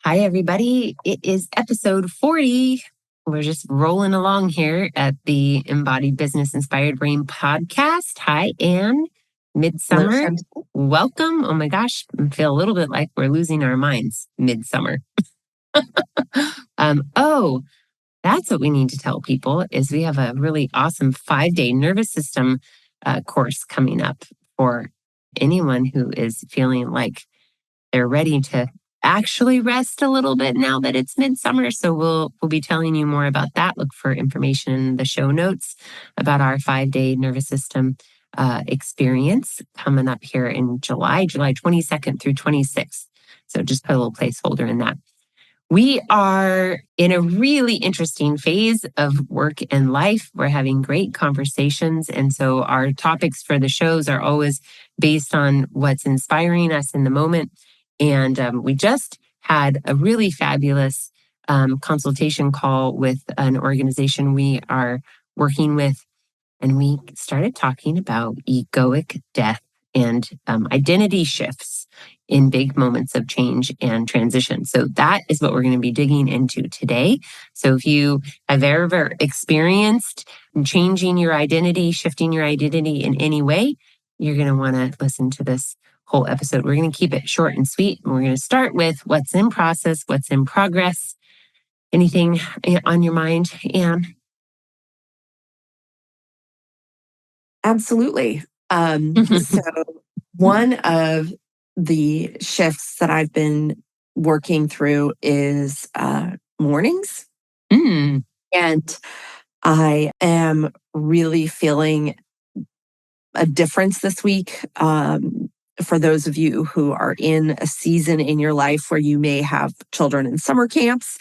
Hi, everybody. It is episode 40. We're just rolling along here at the Embodied Business Inspired Brain podcast. Hi, Anne. Midsummer. Welcome. Oh my gosh, I feel a little bit like we're losing our minds midsummer. That's what we need to tell people is we have a really awesome 5-day nervous system course coming up for anyone who is feeling like they're ready to actually rest a little bit now that it's midsummer. So we'll be telling you more about that. Look for information in the show notes about our 5-day nervous system experience coming up here in July 22nd through 26th. So just put a little placeholder in that. We are in a really interesting phase of work and life. We're having great conversations. And so our topics for the shows are always based on what's inspiring us in the moment. And we just had a really fabulous consultation call with an organization we are working with. And we started talking about egoic death and identity shifts in big moments of change and transition. So that is what we're going to be digging into today. So if you have ever experienced changing your identity, shifting your identity in any way, you're going to want to listen to this whole episode. We're going to keep it short and sweet. And we're going to start with what's in process, what's in progress. Anything on your mind, Anne? Absolutely. So one of the shifts that I've been working through is mornings. And I am really feeling a difference this week. For those of you who are in a season in your life where you may have children in summer camps,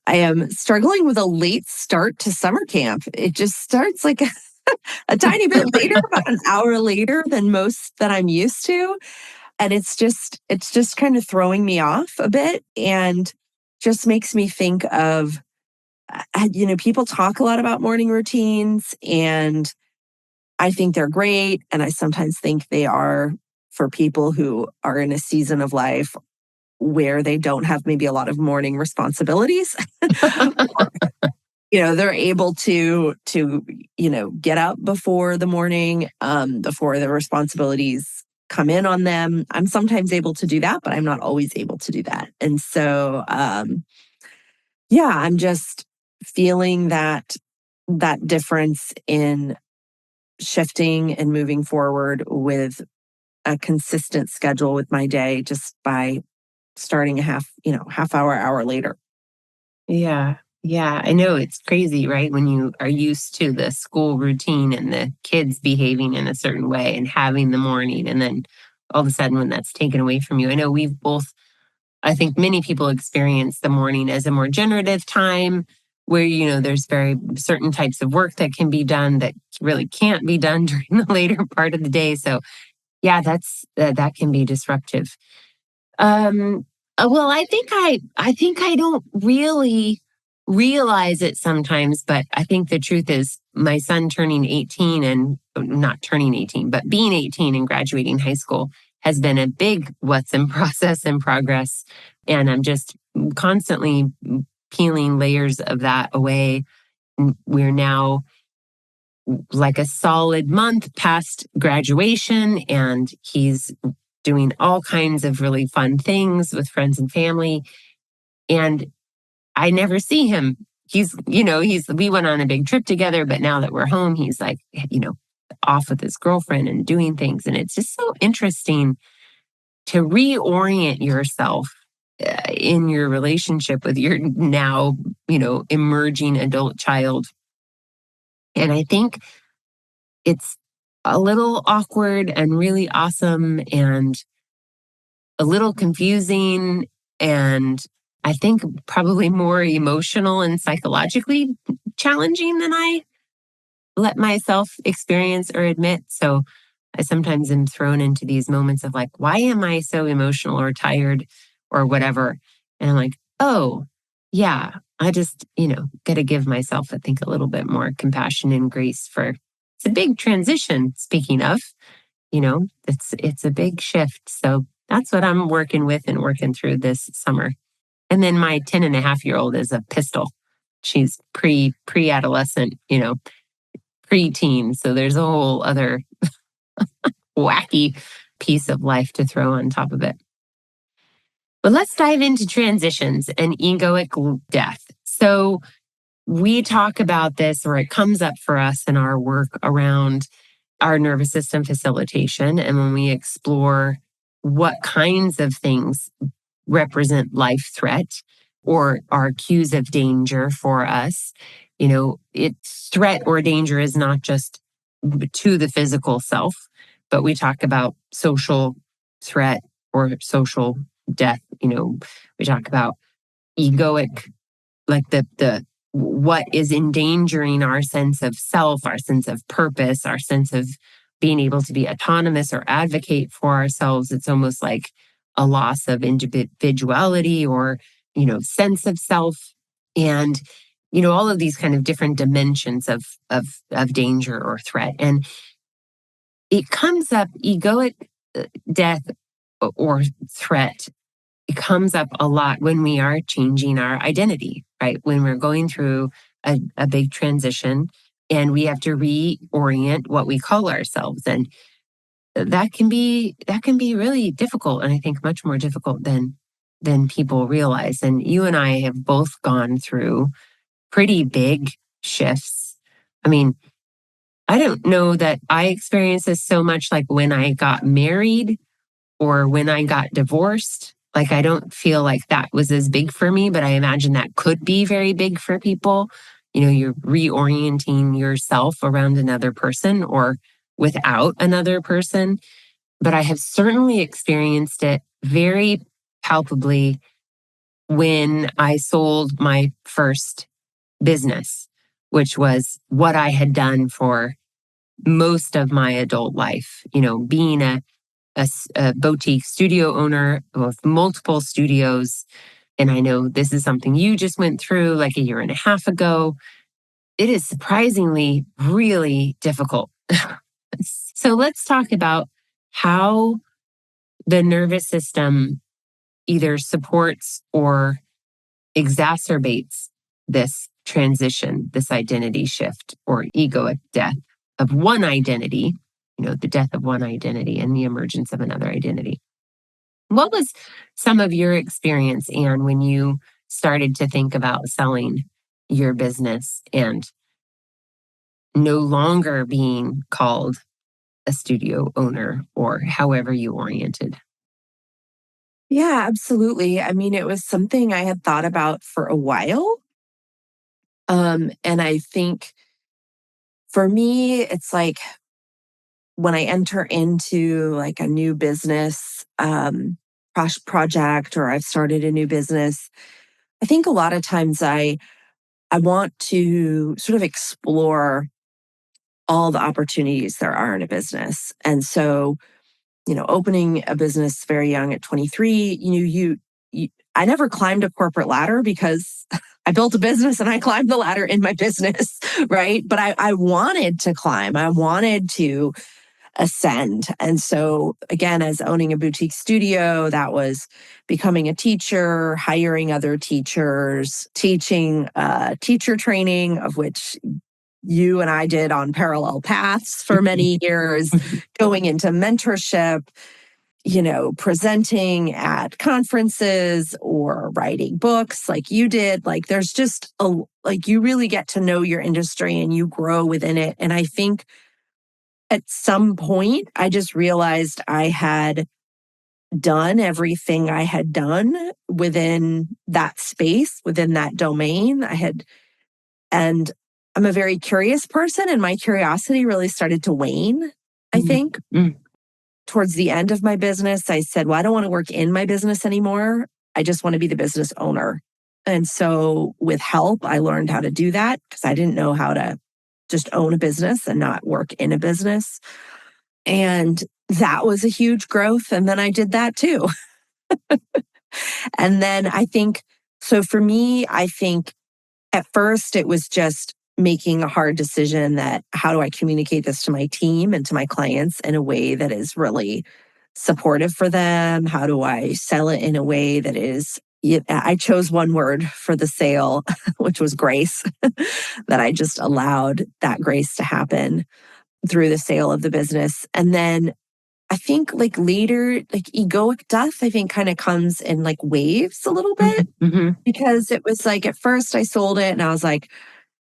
I am struggling with a late start to summer camp. It just starts like a tiny bit later, about an hour later than most that I'm used to. And it's just kind of throwing me off a bit and just makes me think of, people talk a lot about morning routines and I think they're great. And I sometimes think they are for people who are in a season of life where they don't have maybe a lot of morning responsibilities. They're able to get up before the morning, before the responsibilities come in on them. I'm sometimes able to do that, but I'm not always able to do that. And so, I'm just feeling that difference in shifting and moving forward with a consistent schedule with my day just by starting a half hour later. Yeah. Yeah, I know it's crazy, right? When you are used to the school routine and the kids behaving in a certain way and having the morning, and then all of a sudden when that's taken away from you. I know I think many people experience the morning as a more generative time where, there's very certain types of work that can be done that really can't be done during the later part of the day. So yeah, that can be disruptive. Well, I think I don't really realize it sometimes, but I think the truth is my son turning 18 and not turning 18, but being 18 and graduating high school has been a big what's in process and progress. And I'm just constantly peeling layers of that away. We're now like a solid month past graduation, and he's doing all kinds of really fun things with friends and family. And I never see him. We went on a big trip together, but now that we're home, he's like, off with his girlfriend and doing things. And it's just so interesting to reorient yourself in your relationship with your now, emerging adult child. And I think it's a little awkward and really awesome and a little confusing, and I think probably more emotional and psychologically challenging than I let myself experience or admit. So I sometimes am thrown into these moments of like, why am I so emotional or tired or whatever? And I'm like, oh, yeah, I just, got to give myself, I think, a little bit more compassion and grace for it's a big transition. Speaking of, it's a big shift. So that's what I'm working with and working through this summer. And then my 10-and-a-half-year-old is a pistol. She's pre-adolescent, preteen. So there's a whole other wacky piece of life to throw on top of it. But let's dive into transitions and egoic death. So we talk about this, or it comes up for us in our work around our nervous system facilitation. And when we explore what kinds of things represent life threat or are cues of danger for us, it's threat or danger is not just to the physical self, but we talk about social threat or social death. We talk about egoic, like the what is endangering our sense of self, our sense of purpose, our sense of being able to be autonomous or advocate for ourselves. It's almost like a loss of individuality or, sense of self. And, all of these kind of different dimensions of danger or threat. And it comes up, egoic death or threat, it comes up a lot when we are changing our identity, right? When we're going through a big transition and we have to reorient what we call ourselves. And that can be really difficult. And I think much more difficult than people realize. And you and I have both gone through pretty big shifts. I mean, I don't know that I experienced this so much like when I got married or when I got divorced. Like, I don't feel like that was as big for me, but I imagine that could be very big for people. You're reorienting yourself around another person or without another person. But I have certainly experienced it very palpably when I sold my first business, which was what I had done for most of my adult life. Being a boutique studio owner with multiple studios. And I know this is something you just went through like a year and a half ago. It is surprisingly really difficult. So let's talk about how the nervous system either supports or exacerbates this transition, this identity shift or egoic death of one identity, the death of one identity and the emergence of another identity. What was some of your experience, Anne, when you started to think about selling your business and no longer being called a studio owner or however you oriented? Yeah, absolutely. I mean, it was something I had thought about for a while. And I think for me, it's like when I enter into like a new business project or I've started a new business, I think a lot of times I want to sort of explore all the opportunities there are in a business. And so, opening a business very young at 23, I never climbed a corporate ladder because I built a business and I climbed the ladder in my business, right? But I wanted to climb. I wanted to ascend. And so, again, as owning a boutique studio, that was becoming a teacher, hiring other teachers, teaching teacher training, of which you and I did on parallel paths for many years, going into mentorship, presenting at conferences or writing books like you did. Like there's just you really get to know your industry and you grow within it. And I think at some point, I just realized I had done everything I had done within that space, within that domain. And I'm a very curious person, and my curiosity really started to wane, I think. Mm. Towards the end of my business, I said, well, I don't want to work in my business anymore. I just want to be the business owner. And so with help, I learned how to do that because I didn't know how to just own a business and not work in a business. And that was a huge growth. And then I did that too. And then I think, so for me, I think at first it was just making a hard decision that how do I communicate this to my team and to my clients in a way that is really supportive for them? How do I sell it in a way that is, I chose one word for the sale, which was grace, that I just allowed that grace to happen through the sale of the business. And then I think like later, like egoic death, I think kind of comes in like waves a little bit Mm-hmm. because it was like at first I sold it and I was like,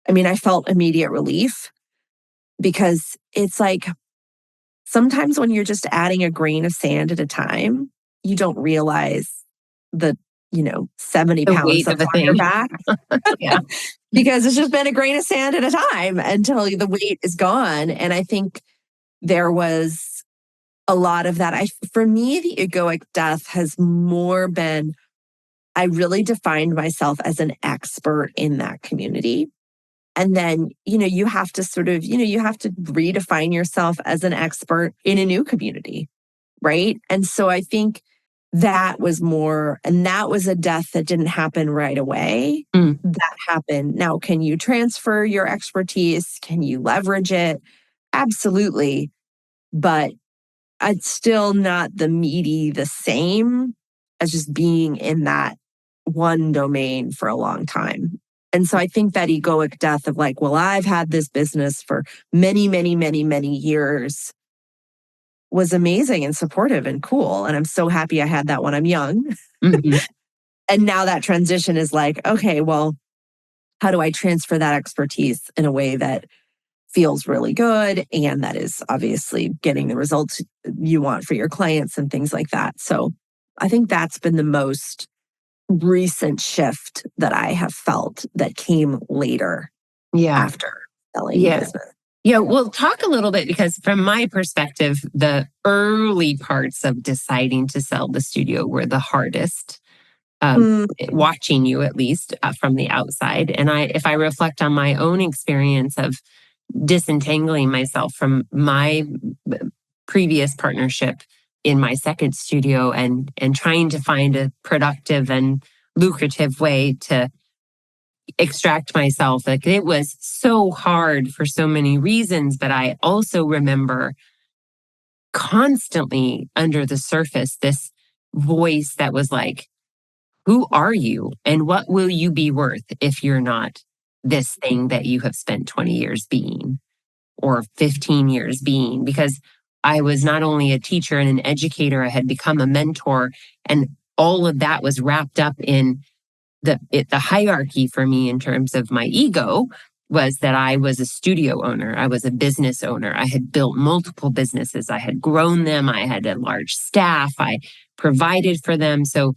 I mean, I felt immediate relief because it's like sometimes when you're just adding a grain of sand at a time, you don't realize the, 70 The pounds weight that's of a on your thing. back Yeah. because it's just been a grain of sand at a time until the weight is gone. And I think there was a lot of that. For me, the egoic death has more been, I really defined myself as an expert in that community. And then, you have to sort of, you have to redefine yourself as an expert in a new community. Right. And so I think that was more, and that was a death that didn't happen right away. Mm. That happened. Now, can you transfer your expertise? Can you leverage it? Absolutely. But it's still not the same as just being in that one domain for a long time. And so I think that egoic death of like, well, I've had this business for many, many, many, many years was amazing and supportive and cool. And I'm so happy I had that when I'm young. Mm-hmm. And now that transition is like, okay, well, how do I transfer that expertise in a way that feels really good and that is obviously getting the results you want for your clients and things like that. So I think that's been the most recent shift that I have felt that came later Yeah. after selling the Yeah. business. Yeah. We'll talk a little bit because from my perspective, the early parts of deciding to sell the studio were the hardest. Watching you at least from the outside. And if I reflect on my own experience of disentangling myself from my previous partnership in my second studio and trying to find a productive and lucrative way to extract myself, like it was so hard for so many reasons. But I also remember constantly under the surface this voice that was like, who are you and what will you be worth if you're not this thing that you have spent 20 years being or 15 years being? Because I was not only a teacher and an educator, I had become a mentor, and all of that was wrapped up in the hierarchy for me in terms of my ego was that I was a studio owner. I was a business owner. I had built multiple businesses. I had grown them. I had a large staff. I provided for them. So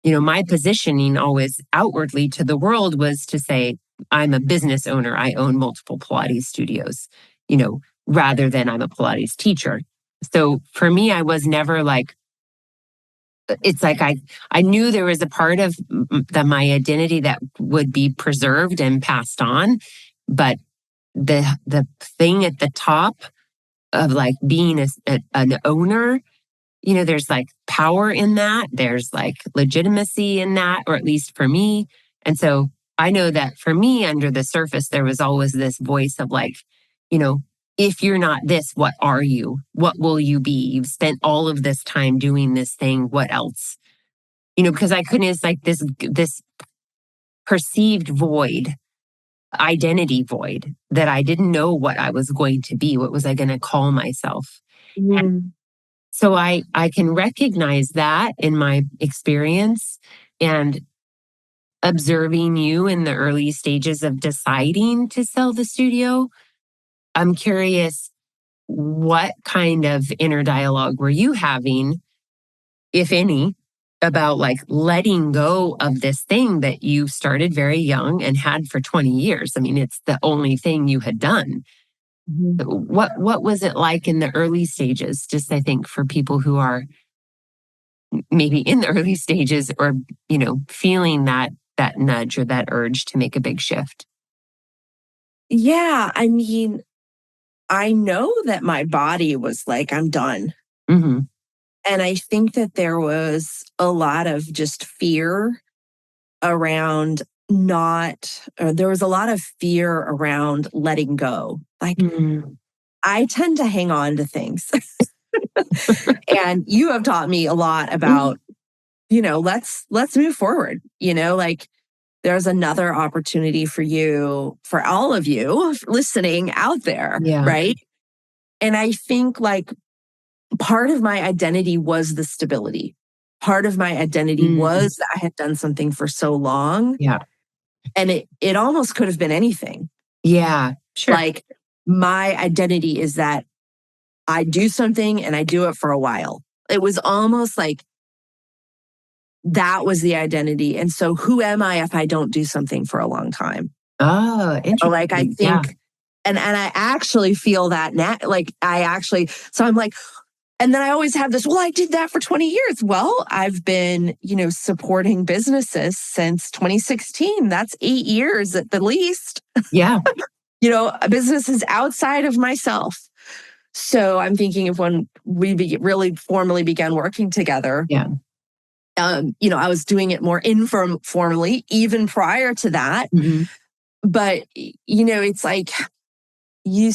my positioning always outwardly to the world was to say, I'm a business owner. I own multiple Pilates studios, rather than I'm a Pilates teacher. So for me, I was never like, it's like I knew there was a part of my identity that would be preserved and passed on. But the thing at the top of like being an owner, there's like power in that. There's like legitimacy in that, or at least for me. And so I know that for me, under the surface, there was always this voice of like, you know, if you're not this, what are you? What will you be? You've spent all of this time doing this thing. What else? Because I couldn't, it's like this perceived void, identity void that I didn't know what I was going to be. What was I going to call myself? So I can recognize that in my experience and observing you in the early stages of deciding to sell the studio. I'm curious, what kind of inner dialogue were you having, if any, about like letting go of this thing that you started very young and had for 20 years? I mean, it's the only thing you had done. What was it like in the early stages? Just I think for people who are maybe in the early stages or, feeling that nudge or that urge to make a big shift. Yeah, I mean, I know that my body was like, I'm done. Mm-hmm. And I think that there was a lot of just fear around there was a lot of fear around letting go. Like, I tend to hang on to things. And you have taught me a lot about let's move forward. Like there's another opportunity for you, for all of you listening out there. Yeah. Right. And I think like part of my identity was the stability. Part of my identity was that I had done something for so long. Yeah. And it almost could have been anything. Yeah. Sure. Like my identity is that I do something and I do it for a while. It was almost like that was the identity. And so who am I if I don't do something for a long time? Oh, interesting. Like I think, and I actually feel that now, so I'm like, and then I always have this, well, I did that for 20 years. Well, I've been, supporting businesses since 2016. That's 8 years at the least. Yeah. Businesses outside of myself. So I'm thinking of when we really formally began working together. Yeah. I was doing it more informally even prior to that. Mm-hmm. But, it's like you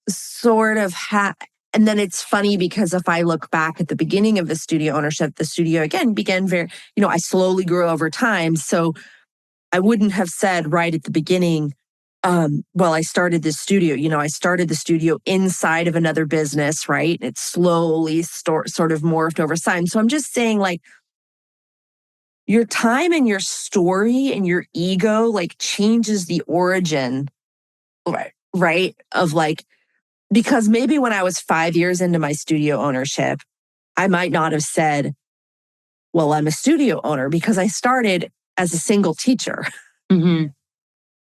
sort of have, and then it's funny because if I look back at the beginning of the studio ownership, the studio again began I slowly grew over time. So I wouldn't have said right at the beginning, well, I started this studio. I started the studio inside of another business, right? It slowly sort of morphed over time. So I'm just saying, like, your time and your story and your ego, like, changes the origin, right? Of like, because maybe when I was 5 years into my studio ownership, I might not have said, well, I'm a studio owner because I started as a single teacher. Mm-hmm.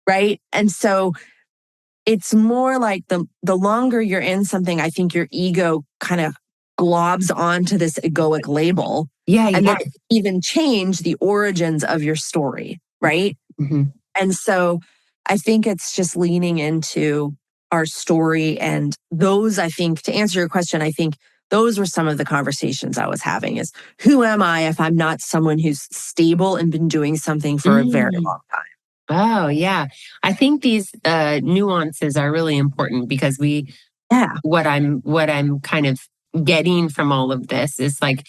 Right. And so it's more like the longer you're in something, I think your ego kind of globs onto this egoic label. Yeah. And Yeah. then even change the origins of your story. Right. Mm-hmm. And so I think it's just leaning into our story. And those, I think, to answer your question, I think those were some of the conversations I was having is who am I if I'm not someone who's stable and been doing something for a very long time? Oh, yeah. I think these nuances are really important because what I'm kind of getting from all of this is like,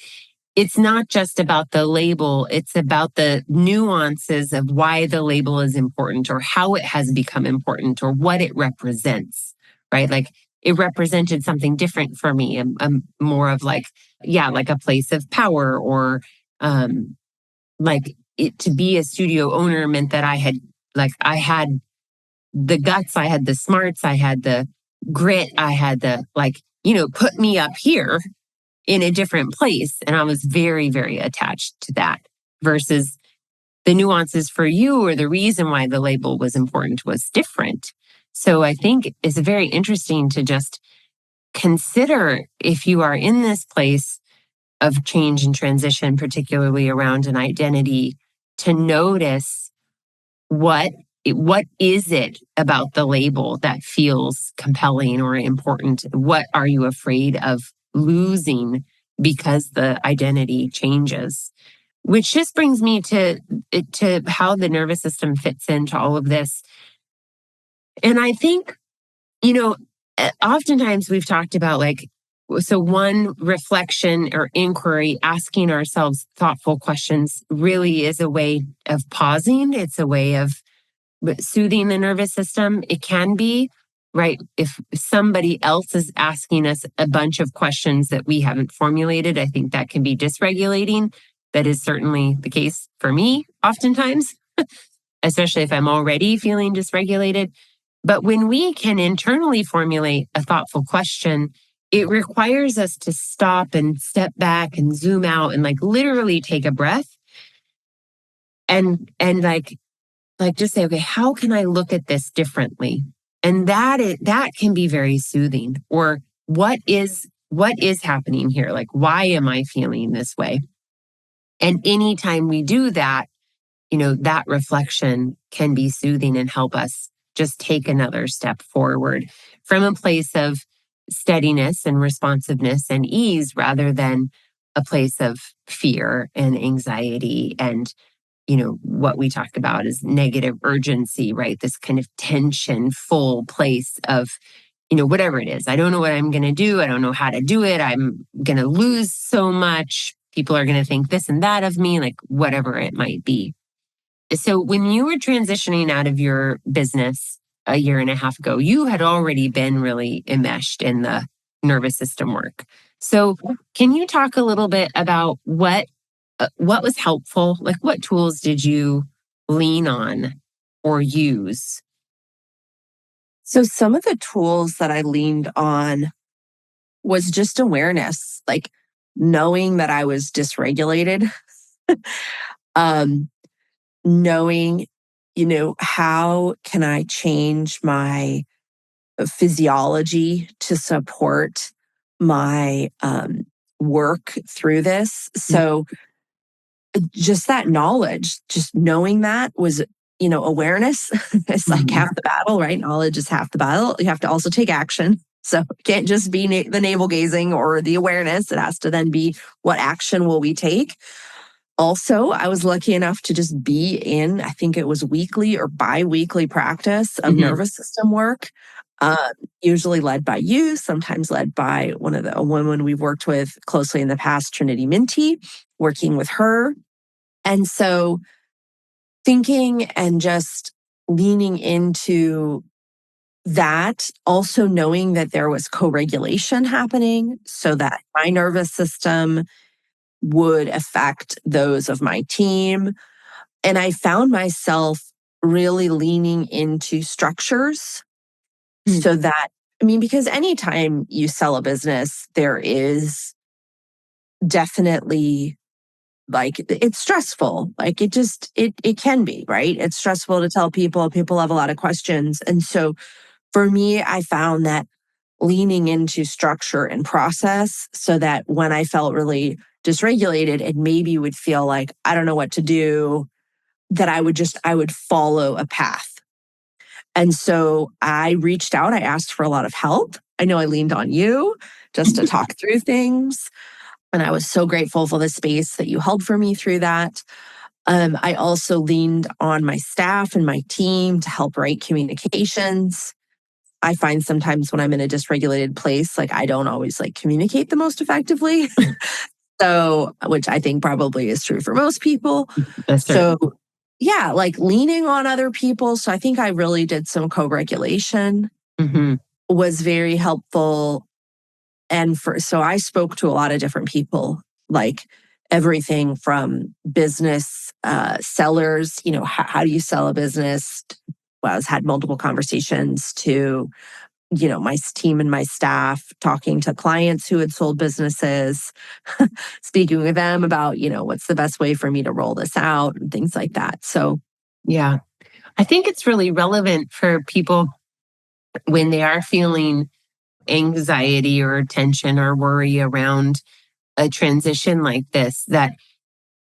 it's not just about the label, it's about the nuances of why the label is important or how it has become important or what it represents, right? Like it represented something different for me, more of like, like a place of power or like it to be a studio owner meant that I had the guts, I had the smarts, I had the grit, I had the put me up here in a different place. And I was very, very attached to that versus the nuances for you or the reason why the label was important was different. So I think it's very interesting to just consider if you are in this place of change and transition, particularly around an identity, to notice what is it about the label that feels compelling or important? What are you afraid of losing because the identity changes? Which just brings me to how the nervous system fits into all of this. And I think, oftentimes we've talked about so one reflection or inquiry, asking ourselves thoughtful questions really is a way of pausing. It's a way of soothing the nervous system. It can be, right? If somebody else is asking us a bunch of questions that we haven't formulated, I think that can be dysregulating. That is certainly the case for me oftentimes, especially if I'm already feeling dysregulated. But when we can internally formulate a thoughtful question, it requires us to stop and step back and zoom out and literally take a breath and just say, okay, how can I look at this differently? And that can be very soothing. Or what is happening here? Like, why am I feeling this way? And anytime we do that, that reflection can be soothing and help us just take another step forward from a place of steadiness and responsiveness and ease rather than a place of fear and anxiety and what we talk about is negative urgency, right? This kind of tension full place of, whatever it is. I don't know what I'm going to do. I don't know how to do it. I'm going to lose so much. people are going to think this and that of me, like whatever it might be. So when you were transitioning out of your business a year and a half ago, you had already been really enmeshed in the nervous system work. So can you talk a little bit about what was helpful? Like what tools did you lean on or use? So some of the tools that I leaned on was just awareness, like knowing that I was dysregulated, um, knowing, how can I change my physiology to support my work through this. So just that knowledge, just knowing that was, awareness is like half the battle, right? Knowledge is half the battle. You have to also take action. So it can't just be the navel gazing or the awareness. It has to then be what action will we take? Also, I was lucky enough to just be in, I think it was weekly or bi-weekly practice of nervous system work, usually led by you, sometimes led by a woman we've worked with closely in the past, Trinity Minty, working with her. And so thinking and just leaning into that, also knowing that there was co-regulation happening so that my nervous system would affect those of my team. And I found myself really leaning into structures so that, because anytime you sell a business, there is definitely like it's stressful. Like it can be, right? It's stressful to tell people have a lot of questions. And so for me, I found that leaning into structure and process so that when I felt really dysregulated and maybe would feel like I don't know what to do, that I would follow a path. And so I reached out, I asked for a lot of help. I know I leaned on you just to talk through things. And I was so grateful for the space that you held for me through that. I also leaned on my staff and my team to help write communications. I find sometimes when I'm in a dysregulated place, like I don't always like communicate the most effectively. So, which I think probably is true for most people. So, yeah, like leaning on other people. So I think I really did some co-regulation, was very helpful. And so I spoke to a lot of different people, like everything from business sellers, how do you sell a business? Well, I had multiple conversations to, my team and my staff, talking to clients who had sold businesses, speaking with them about, what's the best way for me to roll this out and things like that. So, yeah, I think it's really relevant for people when they are feeling anxiety or tension or worry around a transition like this, that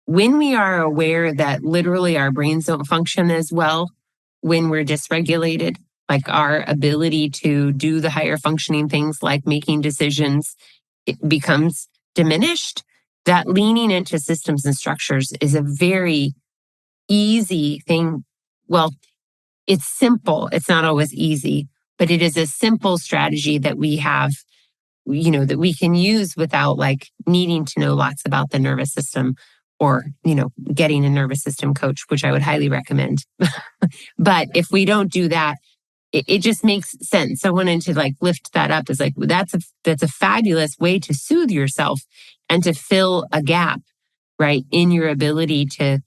when we are aware that literally our brains don't function as well when we're dysregulated, like our ability to do the higher functioning things like making decisions, it becomes diminished. That leaning into systems and structures is a very easy thing. Well, it's simple. It's not always easy, but it is a simple strategy that we have, that we can use without like needing to know lots about the nervous system or, getting a nervous system coach, which I would highly recommend. But if we don't do that, it just makes sense. So I wanted to like lift that up as like, that's a fabulous way to soothe yourself and to fill a gap, right, in your ability to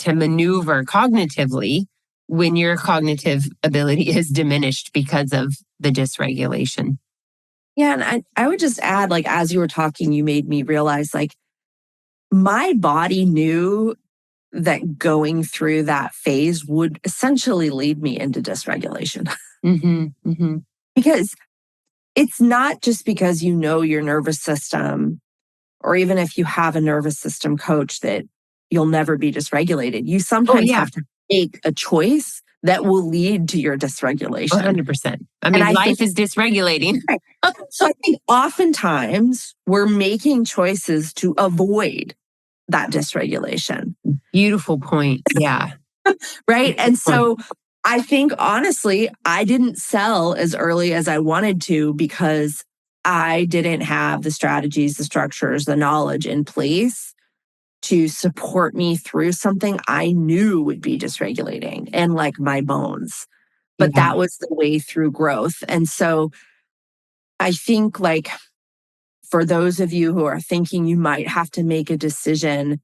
maneuver cognitively when your cognitive ability is diminished because of the dysregulation. Yeah. And I would just add, like, as you were talking, you made me realize, like, my body knew that going through that phase would essentially lead me into dysregulation. Because it's not just because you know your nervous system, or even if you have a nervous system coach, that you'll never be dysregulated. You sometimes have to make a choice that will lead to your dysregulation. 100%. I mean, life is dysregulating. Right. So I think oftentimes we're making choices to avoid that dysregulation. Beautiful point. Yeah. Right. And so I think honestly, I didn't sell as early as I wanted to because I didn't have the strategies, the structures, the knowledge in place to support me through something I knew would be dysregulating and like my bones. But Yeah. that was the way through growth. And so I think, like, for those of you who are thinking you might have to make a decision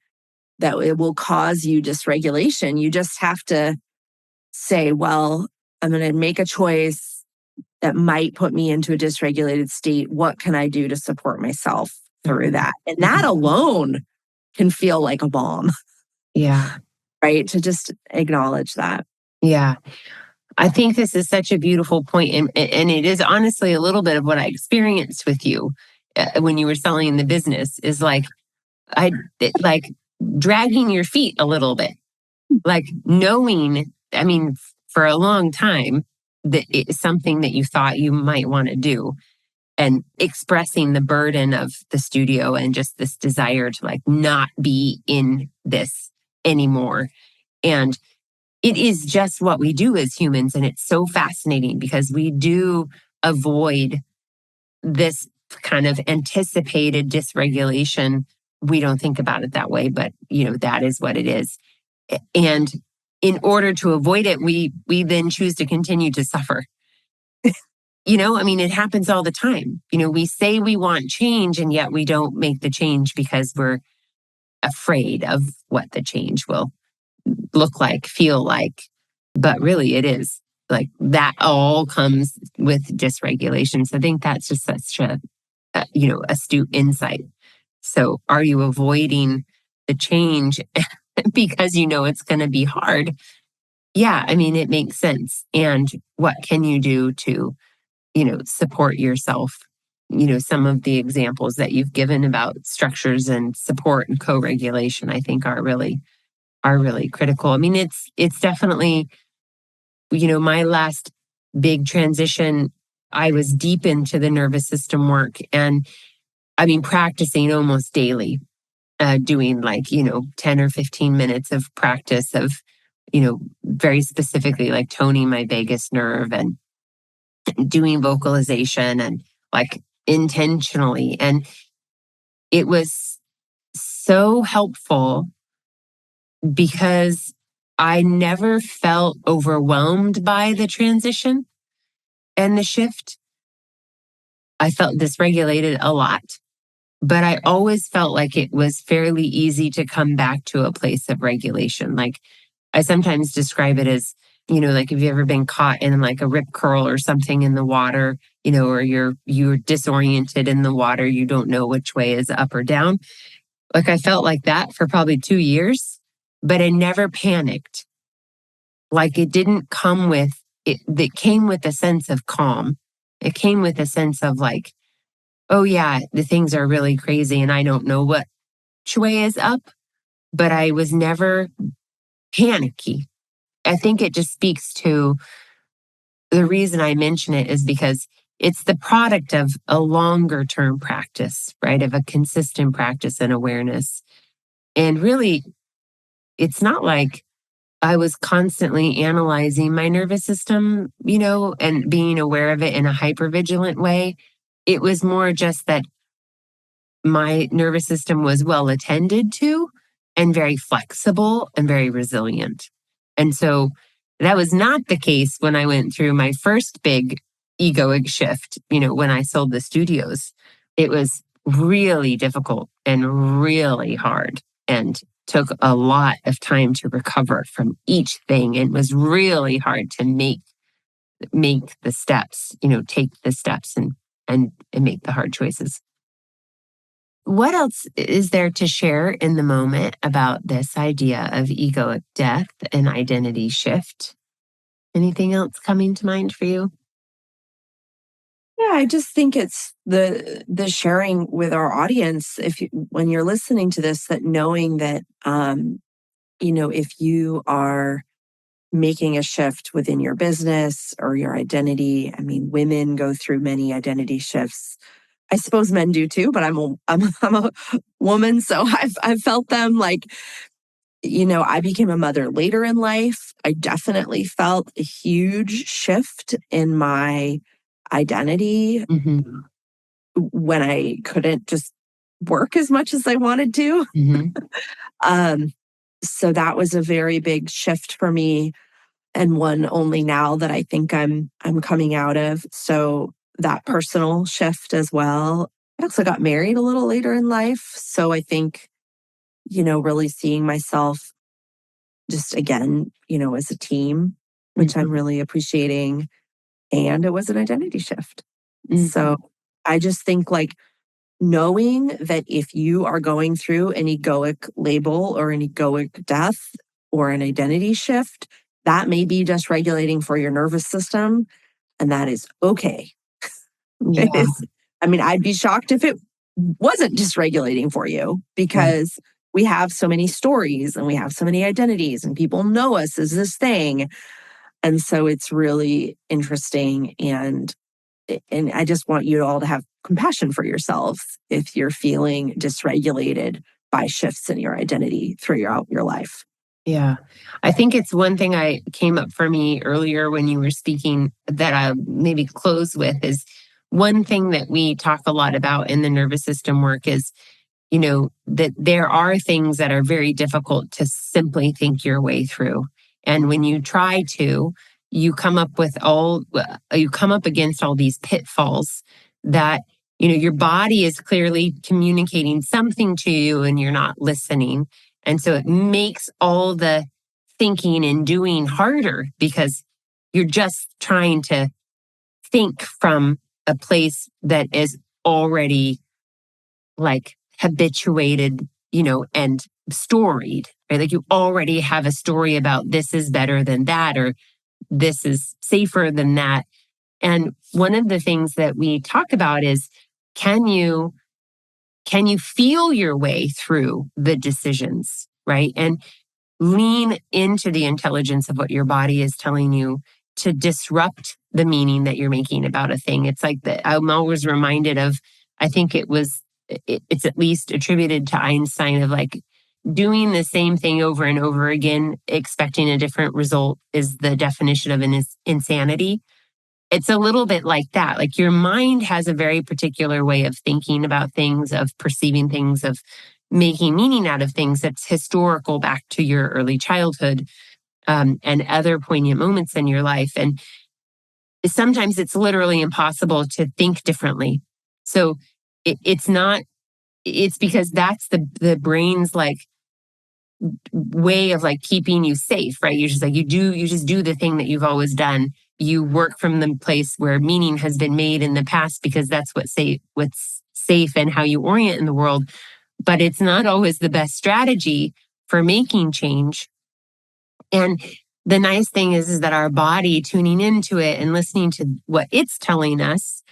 that it will cause you dysregulation, you just have to say, well, I'm going to make a choice that might put me into a dysregulated state. What can I do to support myself through Mhm. that? And that alone can feel like a balm, Yeah. right? To just acknowledge that. Yeah. I think this is such a beautiful point, and it is honestly a little bit of what I experienced with you when you were selling the business. Is like like dragging your feet a little bit, like knowing. I mean, for a long time, that it's something that you thought you might want to do, and expressing the burden of the studio and just this desire to like not be in this anymore. And it is just what we do as humans. And it's so fascinating because we do avoid this kind of anticipated dysregulation. We don't think about it that way, but that is what it is. And in order to avoid it, we then choose to continue to suffer. I mean, it happens all the time. We say we want change and yet we don't make the change because we're afraid of what the change will look like, feel like. But really, it is like that all comes with dysregulation. So I think that's just such astute insight. So are you avoiding the change because it's going to be hard? Yeah, I mean, it makes sense. And what can you do to, support yourself? Some of the examples that you've given about structures and support and co-regulation, I think are really critical. I mean, it's definitely, my last big transition, I was deep into the nervous system work and I mean, practicing almost daily, doing like, 10 or 15 minutes of practice of, very specifically like toning my vagus nerve and doing vocalization and like intentionally. And it was so helpful because I never felt overwhelmed by the transition and the shift. I felt dysregulated a lot, but I always felt like it was fairly easy to come back to a place of regulation. Like I sometimes describe it as, like if you ever been caught in like a rip curl or something in the water, or you're disoriented in the water, you don't know which way is up or down. Like I felt like that for probably 2 years, but I never panicked. Like it didn't come with it, it came with a sense of calm. It came with a sense of like, oh yeah, the things are really crazy and I don't know which way is up, but I was never panicky. I think it just speaks to the reason I mention it is because it's the product of a longer term practice, right? Of a consistent practice and awareness. And really, it's not like I was constantly analyzing my nervous system, and being aware of it in a hypervigilant way. It was more just that my nervous system was well attended to and very flexible and very resilient. And so that was not the case when I went through my first big egoic shift, when I sold the studios. It was really difficult and really hard and took a lot of time to recover from each thing. It was really hard to make the steps, take the steps and make the hard choices. What else is there to share in the moment about this idea of egoic death and identity shift? Anything else coming to mind for you? Yeah, I just think it's the sharing with our audience. When you're listening to this, that knowing that if you are making a shift within your business or your identity, I mean, women go through many identity shifts. I suppose men do too, but I'm a woman, so I've felt them. Like, I became a mother later in life. I definitely felt a huge shift in my identity. Hmm. when I couldn't just work as much as I wanted to. Um, so that was a very big shift for me, and one only now that I think I'm coming out of. So that personal shift as well. I also got married a little later in life. So I think, really seeing myself just again, as a team, which I'm really appreciating. And it was an identity shift. So I just think like knowing that if you are going through an egoic label or an egoic death or an identity shift, that may be just regulating for your nervous system. And that is okay. Yeah. It is. I mean, I'd be shocked if it wasn't dysregulating for you because we have so many stories and we have so many identities and people know us as this thing. And so it's really interesting. And I just want you all to have compassion for yourselves if you're feeling dysregulated by shifts in your identity throughout your life. Yeah. I think it's one thing I came up for me earlier when you were speaking that I maybe close with is one thing that we talk a lot about in the nervous system work is, that there are things that are very difficult to simply think your way through. And when you try to, you come up against all these pitfalls that, your body is clearly communicating something to you and you're not listening. And so it makes all the thinking and doing harder because you're just trying to think from a place that is already like habituated, and storied, right? Like you already have a story about this is better than that, or this is safer than that. And one of the things that we talk about is can you feel your way through the decisions, right? And lean into the intelligence of what your body is telling you to disrupt the meaning that you're making about a thing. It's like I'm always reminded of, I think it's at least attributed to Einstein of like doing the same thing over and over again, expecting a different result is the definition of insanity. It's a little bit like that. Like your mind has a very particular way of thinking about things, of perceiving things, of making meaning out of things that's historical back to your early childhood, and other poignant moments in your life. And sometimes it's literally impossible to think differently. So it's not, it's because that's the brain's like way of like keeping you safe, right? You're just like, you just do the thing that you've always done. You work from the place where meaning has been made in the past because that's what's safe and how you orient in the world. But it's not always the best strategy for making change. And the nice thing is that our body tuning into it and listening to what it's telling us,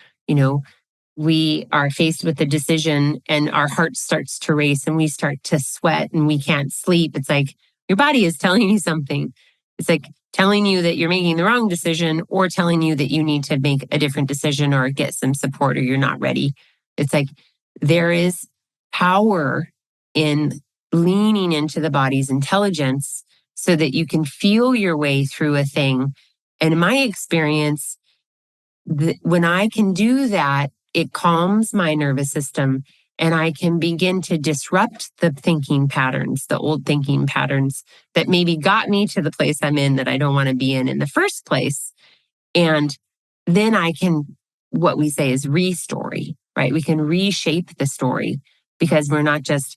we are faced with a decision and our heart starts to race and we start to sweat and we can't sleep. It's like your body is telling you something. It's like telling you that you're making the wrong decision or telling you that you need to make a different decision or get some support or you're not ready. It's like there is power in leaning into the body's intelligence so that you can feel your way through a thing. And in my experience, when I can do that, it calms my nervous system and I can begin to disrupt the thinking patterns, the old thinking patterns that maybe got me to the place I'm in that I don't want to be in the first place. And then I can, what we say is restory, right? We can reshape the story because we're not just,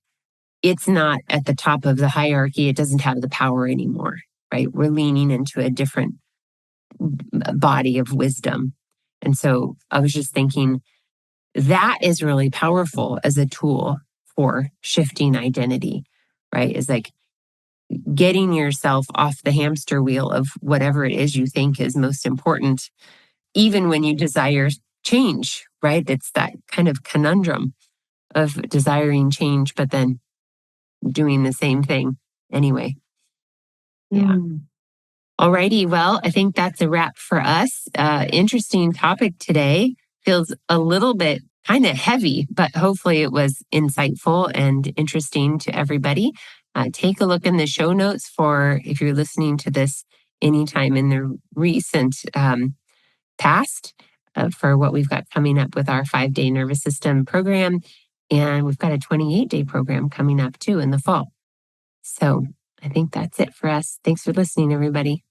it's not at the top of the hierarchy. It doesn't have the power anymore, right? We're leaning into a different body of wisdom. And so I was just thinking that is really powerful as a tool for shifting identity, right? Is like getting yourself off the hamster wheel of whatever it is you think is most important, even when you desire change, right? It's that kind of conundrum of desiring change, but then doing the same thing anyway. Yeah. Alrighty. Well, I think that's a wrap for us. Interesting topic today. Feels a little bit kind of heavy, but hopefully it was insightful and interesting to everybody. Take a look in the show notes for if you're listening to this anytime in the recent past. for what we've got coming up with our 5-day nervous system program. And we've got a 28-day program coming up too in the fall. So I think that's it for us. Thanks for listening, everybody.